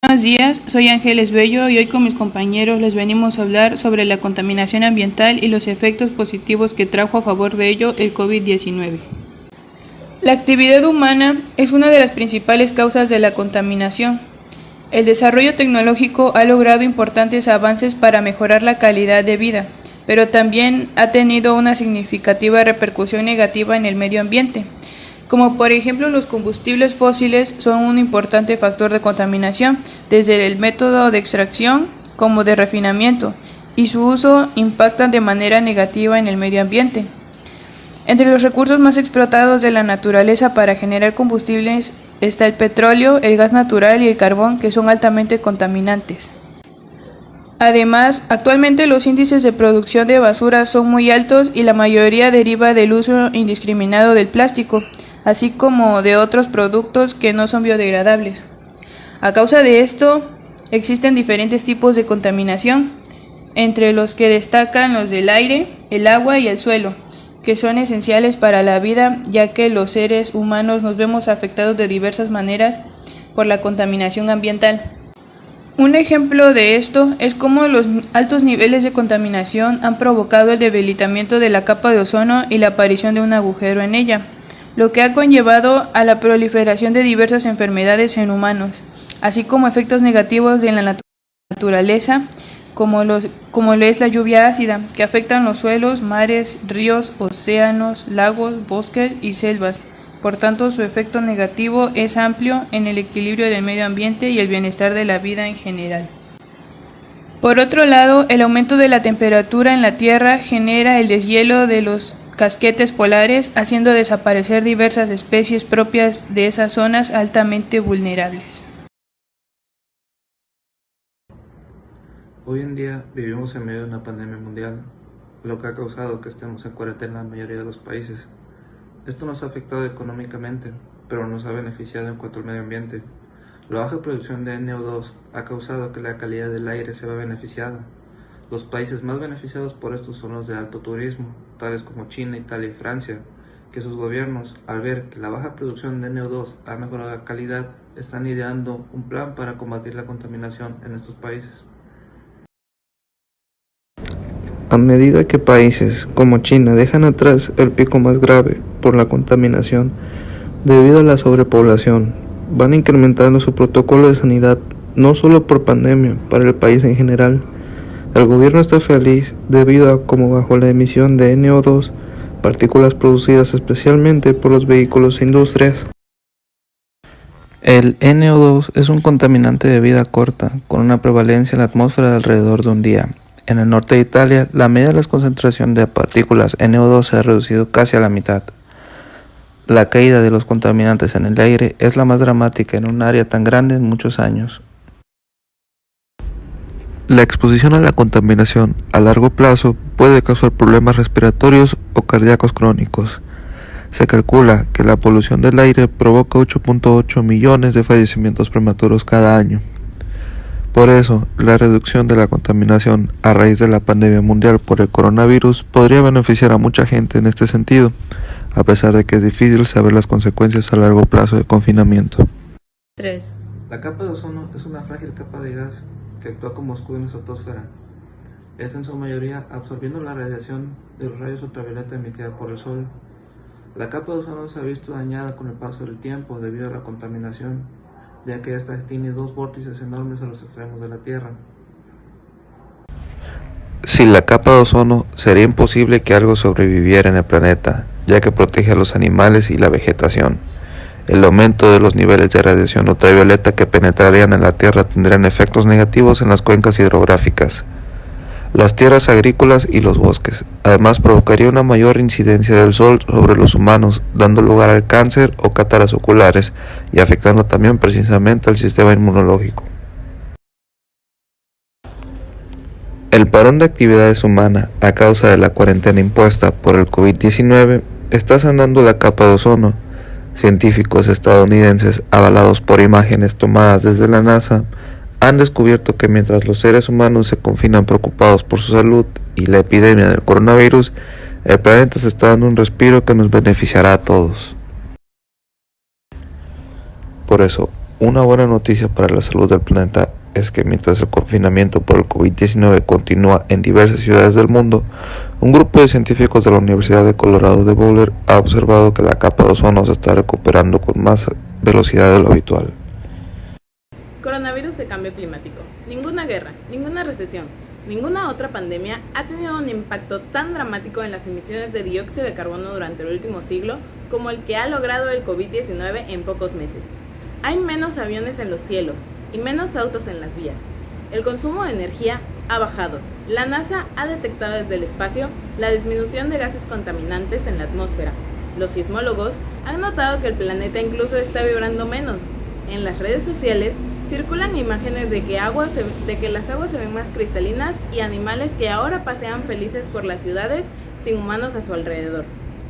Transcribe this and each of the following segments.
Buenos días, soy Ángeles Bello y hoy con mis compañeros les venimos a hablar sobre la contaminación ambiental y los efectos positivos que trajo a favor de ello el COVID-19. La actividad humana es una de las principales causas de la contaminación. El desarrollo tecnológico ha logrado importantes avances para mejorar la calidad de vida, pero también ha tenido una significativa repercusión negativa en el medio ambiente. Como por ejemplo los combustibles fósiles son un importante factor de contaminación, desde el método de extracción como de refinamiento, y su uso impacta de manera negativa en el medio ambiente. Entre los recursos más explotados de la naturaleza para generar combustibles está el petróleo, el gas natural y el carbón, que son altamente contaminantes. Además, actualmente los índices de producción de basura son muy altos y la mayoría deriva del uso indiscriminado del plástico, así como de otros productos que no son biodegradables. A causa de esto, existen diferentes tipos de contaminación, entre los que destacan los del aire, el agua y el suelo, que son esenciales para la vida, ya que los seres humanos nos vemos afectados de diversas maneras por la contaminación ambiental. Un ejemplo de esto es cómo los altos niveles de contaminación han provocado el debilitamiento de la capa de ozono y la aparición de un agujero en ella, lo que ha conllevado a la proliferación de diversas enfermedades en humanos, así como efectos negativos en la naturaleza, como lo es la lluvia ácida, que afectan los suelos, mares, ríos, océanos, lagos, bosques y selvas. Por tanto, su efecto negativo es amplio en el equilibrio del medio ambiente y el bienestar de la vida en general. Por otro lado, el aumento de la temperatura en la Tierra genera el deshielo de los casquetes polares, haciendo desaparecer diversas especies propias de esas zonas altamente vulnerables. Hoy en día vivimos en medio de una pandemia mundial, lo que ha causado que estemos en cuarentena en la mayoría de los países. Esto nos ha afectado económicamente, pero nos ha beneficiado en cuanto al medio ambiente. La baja producción de NO2 ha causado que la calidad del aire se vea beneficiada. Los países más beneficiados por esto son los de alto turismo, tales como China, Italia y Francia, que sus gobiernos, al ver que la baja producción de NO2 ha mejorado la calidad, están ideando un plan para combatir la contaminación en estos países. A medida que países como China dejan atrás el pico más grave por la contaminación debido a la sobrepoblación, van incrementando su protocolo de sanidad no solo por pandemia, para el país en general. El gobierno está feliz debido a cómo bajó la emisión de NO2, partículas producidas especialmente por los vehículos e industrias. El NO2 es un contaminante de vida corta, con una prevalencia en la atmósfera de alrededor de un día. En el norte de Italia, la media de la concentración de partículas NO2 se ha reducido casi a la mitad. La caída de los contaminantes en el aire es la más dramática en un área tan grande en muchos años. La exposición a la contaminación a largo plazo puede causar problemas respiratorios o cardíacos crónicos. Se calcula que la polución del aire provoca 8.8 millones de fallecimientos prematuros cada año. Por eso, la reducción de la contaminación a raíz de la pandemia mundial por el coronavirus podría beneficiar a mucha gente en este sentido, a pesar de que es difícil saber las consecuencias a largo plazo de confinamiento. 3. La capa de ozono es una frágil capa de gas que actúa como escudo en la estratosfera. Esta en su mayoría absorbiendo la radiación de los rayos ultravioleta emitida por el sol. La capa de ozono se ha visto dañada con el paso del tiempo debido a la contaminación, ya que esta tiene dos vórtices enormes a los extremos de la Tierra. Sin la capa de ozono sería imposible que algo sobreviviera en el planeta, ya que protege a los animales y la vegetación. El aumento de los niveles de radiación ultravioleta que penetrarían en la Tierra tendrían efectos negativos en las cuencas hidrográficas, las tierras agrícolas y los bosques. Además, provocaría una mayor incidencia del sol sobre los humanos, dando lugar al cáncer o cataratas oculares y afectando también precisamente al sistema inmunológico. El parón de actividades humanas a causa de la cuarentena impuesta por el COVID-19 está sanando la capa de ozono. Científicos estadounidenses, avalados por imágenes tomadas desde la NASA, han descubierto que mientras los seres humanos se confinan preocupados por su salud y la epidemia del coronavirus, el planeta se está dando un respiro que nos beneficiará a todos. Por eso, Una buena noticia para la salud del planeta es que mientras el confinamiento por el COVID-19 continúa en diversas ciudades del mundo, un grupo de científicos de la Universidad de Colorado de Boulder ha observado que la capa de ozono se está recuperando con más velocidad de lo habitual. Coronavirus de cambio climático. Ninguna guerra, ninguna recesión, ninguna otra pandemia ha tenido un impacto tan dramático en las emisiones de dióxido de carbono durante el último siglo como el que ha logrado el COVID-19 en pocos meses. Hay menos aviones en los cielos y menos autos en las vías. El consumo de energía ha bajado. La NASA ha detectado desde el espacio la disminución de gases contaminantes en la atmósfera. Los sismólogos han notado que el planeta incluso está vibrando menos. En las redes sociales circulan imágenes de que las aguas se ven más cristalinas y animales que ahora pasean felices por las ciudades sin humanos a su alrededor.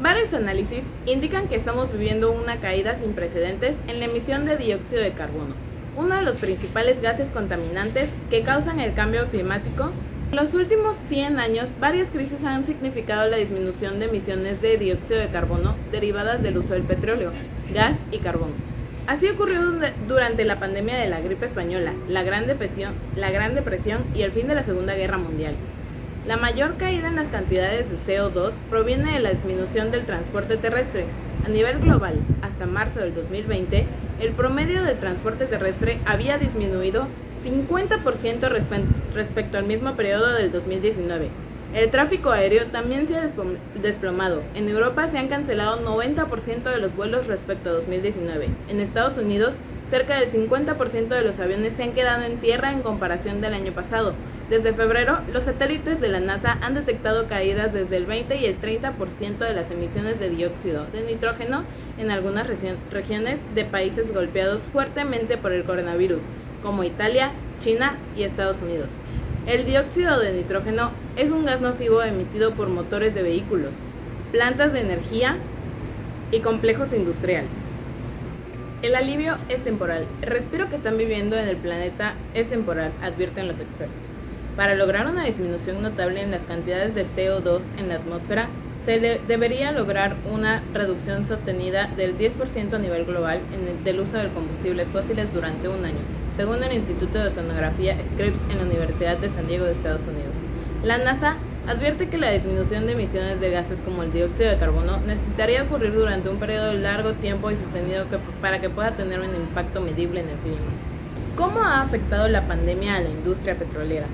Varios análisis indican que estamos viviendo una caída sin precedentes en la emisión de dióxido de carbono, uno de los principales gases contaminantes que causan el cambio climático. En los últimos 100 años, varias crisis han significado la disminución de emisiones de dióxido de carbono derivadas del uso del petróleo, gas y carbón. Así ocurrió durante la pandemia de la gripe española, la Gran Depresión y el fin de la Segunda Guerra Mundial. La mayor caída en las cantidades de CO2 proviene de la disminución del transporte terrestre. A nivel global, hasta marzo del 2020, el promedio del transporte terrestre había disminuido 50% respecto al mismo periodo del 2019. El tráfico aéreo también se ha desplomado. En Europa se han cancelado 90% de los vuelos respecto a 2019. En Estados Unidos, cerca del 50% de los aviones se han quedado en tierra en comparación del año pasado. Desde febrero, los satélites de la NASA han detectado caídas desde el 20 y el 30% de las emisiones de dióxido de nitrógeno en algunas regiones de países golpeados fuertemente por el coronavirus, como Italia, China y Estados Unidos. El dióxido de nitrógeno es un gas nocivo emitido por motores de vehículos, plantas de energía y complejos industriales. El alivio es temporal. El respiro que están viviendo en el planeta es temporal, advierten los expertos. Para lograr una disminución notable en las cantidades de CO2 en la atmósfera, debería lograr una reducción sostenida del 10% a nivel global del uso de combustibles fósiles durante un año, según el Instituto de Oceanografía Scripps en la Universidad de San Diego de Estados Unidos. La NASA advierte que la disminución de emisiones de gases como el dióxido de carbono necesitaría ocurrir durante un periodo de largo tiempo y sostenido para que pueda tener un impacto medible en el clima. ¿Cómo ha afectado la pandemia a la industria petrolera?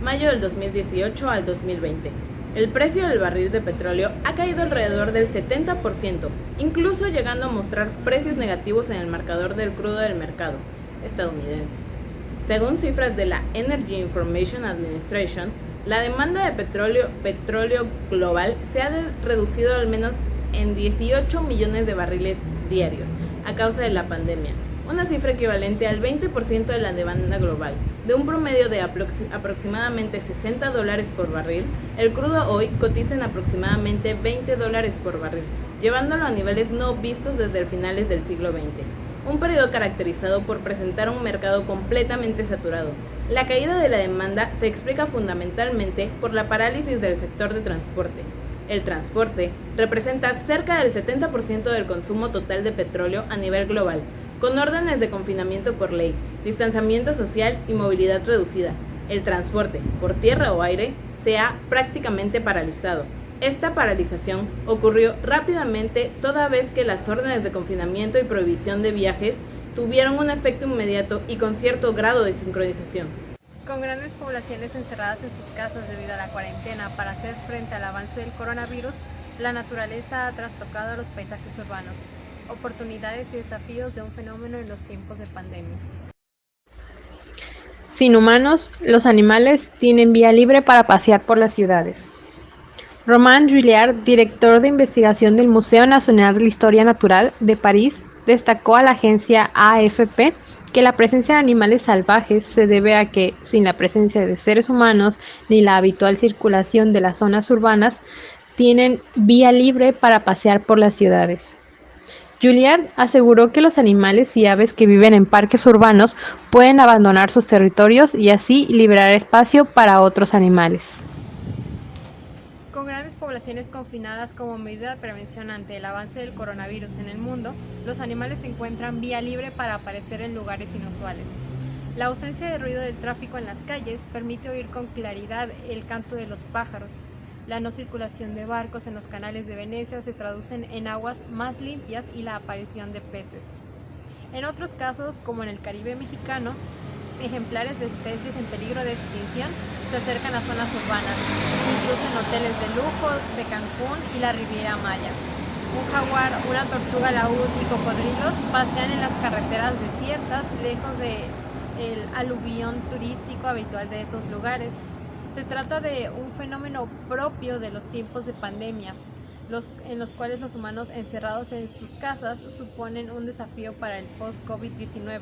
Mayo del 2018 al 2020. El precio del barril de petróleo ha caído alrededor del 70%, incluso llegando a mostrar precios negativos en el marcador del crudo del mercado estadounidense. Según cifras de la Energy Information Administration, la demanda de petróleo global se ha reducido al menos en 18 millones de barriles diarios a causa de la pandemia, una cifra equivalente al 20% de la demanda global. De un promedio de aproximadamente $60 por barril, el crudo hoy cotiza en aproximadamente $20 por barril, llevándolo a niveles no vistos desde finales del siglo XX. Un periodo caracterizado por presentar un mercado completamente saturado. La caída de la demanda se explica fundamentalmente por la parálisis del sector de transporte. El transporte representa cerca del 70% del consumo total de petróleo a nivel global, con órdenes de confinamiento por ley, distanciamiento social y movilidad reducida. El transporte, por tierra o aire, se ha prácticamente paralizado. Esta paralización ocurrió rápidamente toda vez que las órdenes de confinamiento y prohibición de viajes tuvieron un efecto inmediato y con cierto grado de sincronización. Con grandes poblaciones encerradas en sus casas debido a la cuarentena para hacer frente al avance del coronavirus, la naturaleza ha trastocado a los paisajes urbanos, oportunidades y desafíos de un fenómeno en los tiempos de pandemia. Sin humanos, los animales tienen vía libre para pasear por las ciudades. Romain Juillard, director de investigación del Museo Nacional de la Historia Natural de París, destacó a la agencia AFP que la presencia de animales salvajes se debe a que, sin la presencia de seres humanos ni la habitual circulación de las zonas urbanas, tienen vía libre para pasear por las ciudades. Juillard aseguró que los animales y aves que viven en parques urbanos pueden abandonar sus territorios y así liberar espacio para otros animales. Con grandes poblaciones confinadas como medida de prevención ante el avance del coronavirus en el mundo, los animales encuentran vía libre para aparecer en lugares inusuales. La ausencia de ruido del tráfico en las calles permite oír con claridad el canto de los pájaros. La no circulación de barcos en los canales de Venecia se traducen en aguas más limpias y la aparición de peces. En otros casos, como en el Caribe mexicano, ejemplares de especies en peligro de extinción se acercan a zonas urbanas, incluso en hoteles de lujo de Cancún y la Riviera Maya. Un jaguar, una tortuga laúd y cocodrilos pasean en las carreteras desiertas, lejos del aluvión turístico habitual de esos lugares. Se trata de un fenómeno propio de los tiempos de pandemia, en los cuales los humanos encerrados en sus casas suponen un desafío para el post-COVID-19.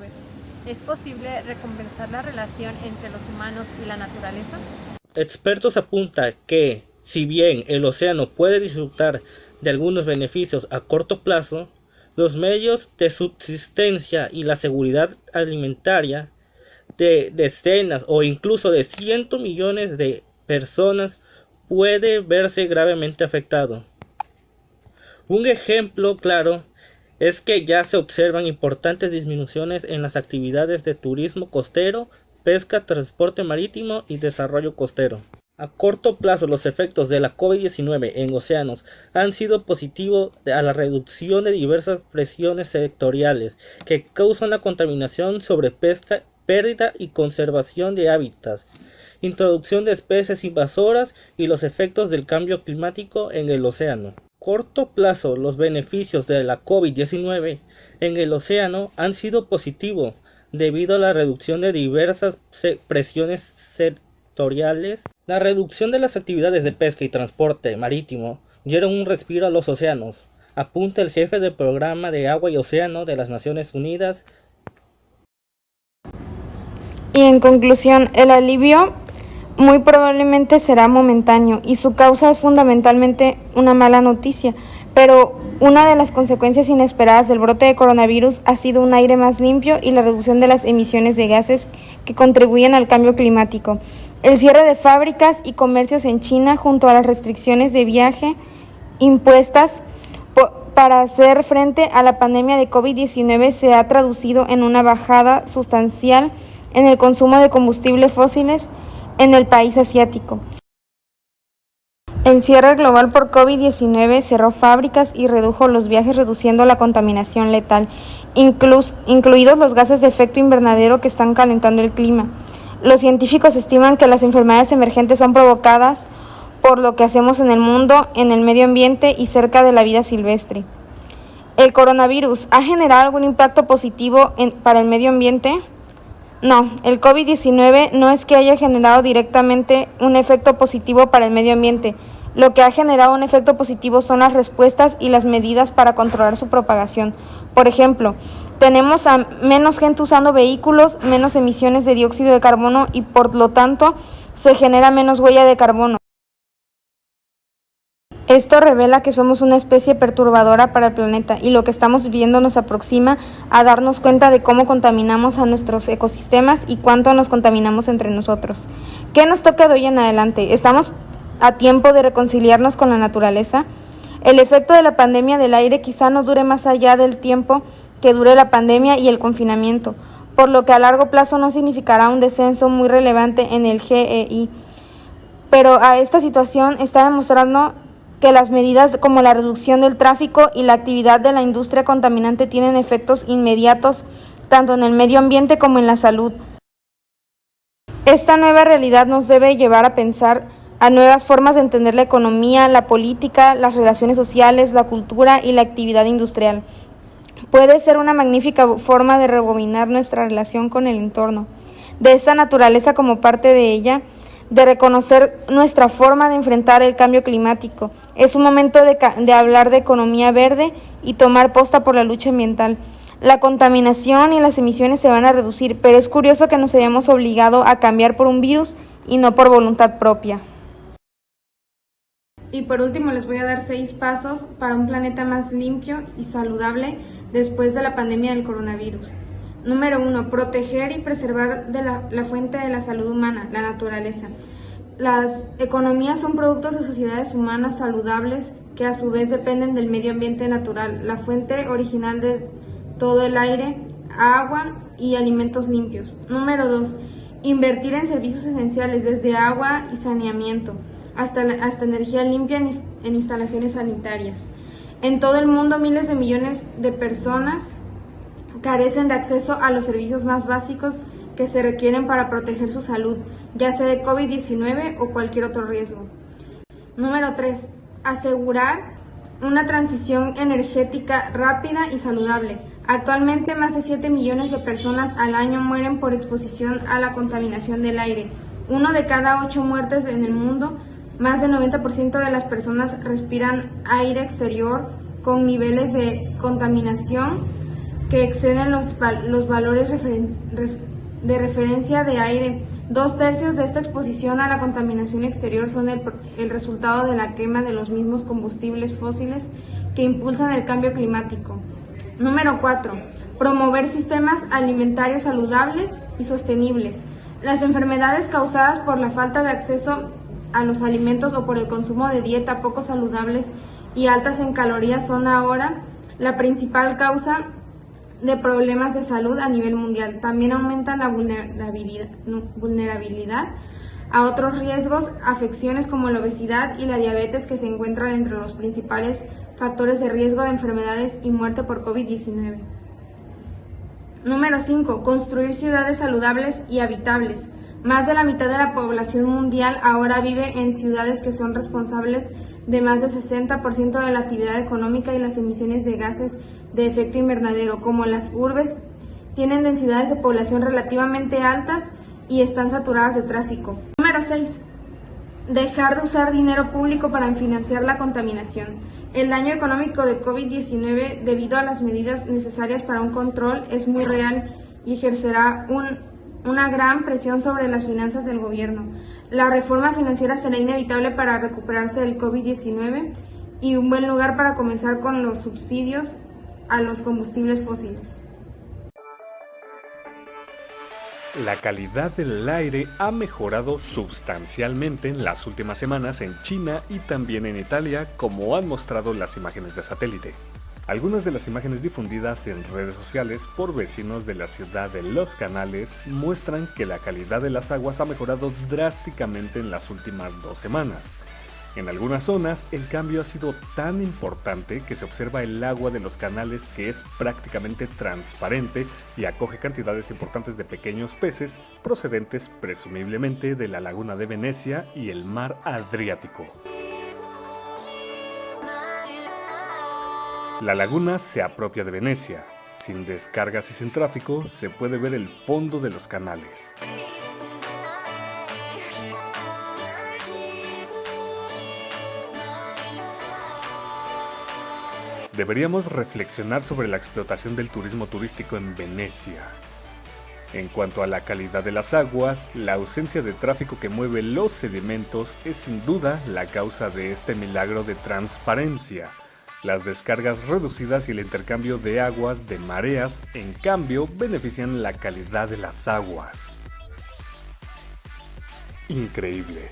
¿Es posible recompensar la relación entre los humanos y la naturaleza? Expertos apuntan que, si bien el océano puede disfrutar de algunos beneficios a corto plazo, los medios de subsistencia y la seguridad alimentaria de decenas o incluso de cientos de millones de personas puede verse gravemente afectado. Un ejemplo claro es que ya se observan importantes disminuciones en las actividades de turismo costero, pesca, transporte marítimo y desarrollo costero. A corto plazo, los efectos de la COVID-19 en océanos han sido positivos a la reducción de diversas presiones sectoriales que causan la contaminación, sobrepesca, pérdida y conservación de hábitats, introducción de especies invasoras y los efectos del cambio climático en el océano. Corto plazo, los beneficios de la COVID-19 en el océano han sido positivos debido a la reducción de diversas presiones sectoriales. La reducción de las actividades de pesca y transporte marítimo dieron un respiro a los océanos, apunta el jefe del Programa de Agua y Océano de las Naciones Unidas. Y en conclusión, el alivio muy probablemente será momentáneo y su causa es fundamentalmente una mala noticia, pero una de las consecuencias inesperadas del brote de coronavirus ha sido un aire más limpio y la reducción de las emisiones de gases que contribuyen al cambio climático. El cierre de fábricas y comercios en China junto a las restricciones de viaje impuestas para hacer frente a la pandemia de COVID-19 se ha traducido en una bajada sustancial en el consumo de combustibles fósiles en el país asiático. El cierre global por COVID-19 cerró fábricas y redujo los viajes, reduciendo la contaminación letal, incluidos los gases de efecto invernadero que están calentando el clima. Los científicos estiman que las enfermedades emergentes son provocadas por lo que hacemos en el mundo, en el medio ambiente y cerca de la vida silvestre. ¿El coronavirus ha generado algún impacto positivo para el medio ambiente? No, el COVID-19 no es que haya generado directamente un efecto positivo para el medio ambiente. Lo que ha generado un efecto positivo son las respuestas y las medidas para controlar su propagación. Por ejemplo, tenemos a menos gente usando vehículos, menos emisiones de dióxido de carbono y por lo tanto se genera menos huella de carbono. Esto revela que somos una especie perturbadora para el planeta y lo que estamos viviendo nos aproxima a darnos cuenta de cómo contaminamos a nuestros ecosistemas y cuánto nos contaminamos entre nosotros. ¿Qué nos toca de hoy en adelante? ¿Estamos a tiempo de reconciliarnos con la naturaleza? El efecto de la pandemia del aire quizá no dure más allá del tiempo que dure la pandemia y el confinamiento, por lo que a largo plazo no significará un descenso muy relevante en el GEI. Pero a esta situación está demostrando que las medidas como la reducción del tráfico y la actividad de la industria contaminante tienen efectos inmediatos tanto en el medio ambiente como en la salud. Esta nueva realidad nos debe llevar a pensar a nuevas formas de entender la economía, la política, las relaciones sociales, la cultura y la actividad industrial. Puede ser una magnífica forma de rebobinar nuestra relación con el entorno, de esta naturaleza como parte de ella, de reconocer nuestra forma de enfrentar el cambio climático. Es un momento de hablar de economía verde y tomar posta por la lucha ambiental. La contaminación y las emisiones se van a reducir, pero es curioso que nos hayamos obligado a cambiar por un virus y no por voluntad propia. Y por último les voy a dar 6 pasos para un planeta más limpio y saludable después de la pandemia del coronavirus. Número 1. Proteger y preservar la fuente de la salud humana, la naturaleza. Las economías son productos de sociedades humanas saludables que a su vez dependen del medio ambiente natural, la fuente original de todo el aire, agua y alimentos limpios. Número 2. Invertir en servicios esenciales desde agua y saneamiento hasta energía limpia en instalaciones sanitarias. En todo el mundo, miles de millones de personas carecen de acceso a los servicios más básicos que se requieren para proteger su salud, ya sea de COVID-19 o cualquier otro riesgo. Número 3. Asegurar una transición energética rápida y saludable. Actualmente, más de 7 millones de personas al año mueren por exposición a la contaminación del aire. 1 de cada 8 muertes en el mundo, más del 90% de las personas respiran aire exterior con niveles de contaminación que exceden los valores de referencia de aire. 2/3 de esta exposición a la contaminación exterior son el resultado de la quema de los mismos combustibles fósiles que impulsan el cambio climático. Número 4. Promover sistemas alimentarios saludables y sostenibles. Las enfermedades causadas por la falta de acceso a los alimentos o por el consumo de dieta poco saludables y altas en calorías son ahora la principal causa de problemas de salud a nivel mundial. También aumentan la vulnerabilidad a otros riesgos, afecciones como la obesidad y la diabetes, que se encuentran entre los principales factores de riesgo de enfermedades y muerte por COVID-19. Número 5. Construir ciudades saludables y habitables. Más de la mitad de la población mundial ahora vive en ciudades que son responsables de más del 60% de la actividad económica y las emisiones de gases de efecto invernadero. Como las urbes tienen densidades de población relativamente altas y están saturadas de tráfico. Número 6. Dejar de usar dinero público para financiar la contaminación. El daño económico de COVID-19 debido a las medidas necesarias para un control es muy real y ejercerá una gran presión sobre las finanzas del gobierno. La reforma financiera será inevitable para recuperarse del COVID-19 y un buen lugar para comenzar con los subsidios a los combustibles fósiles. La calidad del aire ha mejorado sustancialmente en las últimas semanas en China y también en Italia, como han mostrado las imágenes de satélite. Algunas de las imágenes difundidas en redes sociales por vecinos de la ciudad de Los Canales muestran que la calidad de las aguas ha mejorado drásticamente en las últimas 2 semanas. En algunas zonas el cambio ha sido tan importante que se observa el agua de los canales, que es prácticamente transparente y acoge cantidades importantes de pequeños peces procedentes presumiblemente de la laguna de Venecia y el mar Adriático. La laguna se apropia de Venecia. Sin descargas y sin tráfico se puede ver el fondo de los canales. Deberíamos reflexionar sobre la explotación del turismo turístico en Venecia. En cuanto a la calidad de las aguas, la ausencia de tráfico que mueve los sedimentos es sin duda la causa de este milagro de transparencia. Las descargas reducidas y el intercambio de aguas de mareas, en cambio, benefician la calidad de las aguas. Increíble.